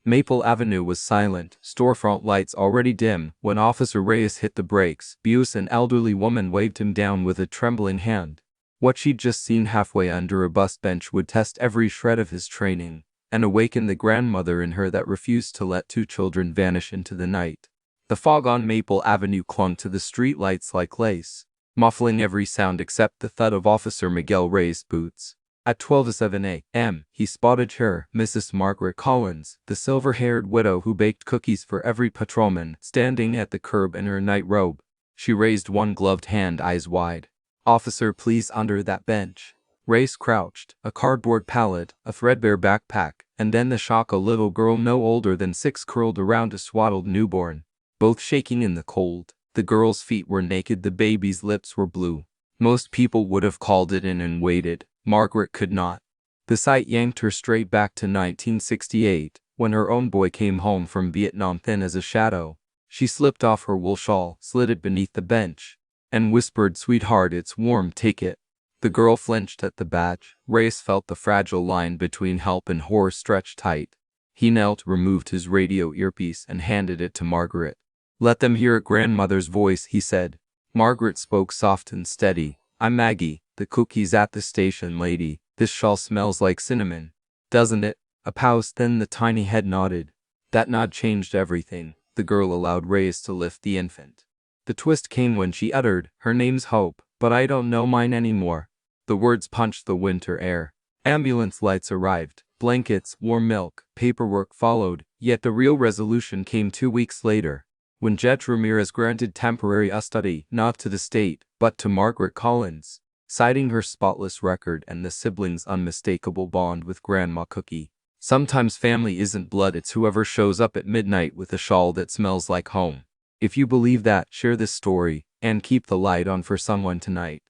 Maple Avenue was silent, storefront lights already dim, when Officer Reyes hit the brakes. Buse, an elderly woman, waved him down with a trembling hand. What she'd just seen halfway under a bus bench would test every shred of his training, and awaken the grandmother in her that refused to let two children vanish into the night. The fog on Maple Avenue clung to the street lights like lace, muffling every sound except the thud of Officer Miguel Reyes' boots. At 12:07 a.m., he spotted her, Mrs. Margaret Collins, the silver-haired widow who baked cookies for every patrolman, standing at the curb in her night robe. She raised one gloved hand, eyes wide. "Officer, please, under that bench." Reyes crouched, a cardboard pallet, a threadbare backpack, and then the shock: a little girl no older than 6 curled around a swaddled newborn, both shaking in the cold. The girl's feet were naked, the baby's lips were blue. Most people would have called it in and waited. Margaret could not. The sight yanked her straight back to 1968, when her own boy came home from Vietnam, thin as a shadow. She slipped off her wool shawl, slid it beneath the bench, and whispered, "Sweetheart, it's warm, take it." The girl flinched at the badge. Reyes felt the fragile line between help and horror stretch tight. He knelt, removed his radio earpiece, and handed it to Margaret. "Let them hear it." Grandmother's voice, he said. Margaret spoke soft and steady. "I'm Maggie, the cookies at the station lady. This shawl smells like cinnamon, doesn't it?" A pause, then the tiny head nodded. That nod changed everything. The girl allowed Reyes to lift the infant. The twist came when she uttered, "Her name's Hope, but I don't know mine anymore." The words punched the winter air. Ambulance lights arrived, blankets, warm milk, paperwork followed, yet the real resolution came 2 weeks later, when Judge Ramirez granted temporary custody, not to the state, but to Margaret Collins, citing her spotless record and the siblings' unmistakable bond with Grandma Cookie. Sometimes family isn't blood, it's whoever shows up at midnight with a shawl that smells like home. If you believe that, share this story, and keep the light on for someone tonight.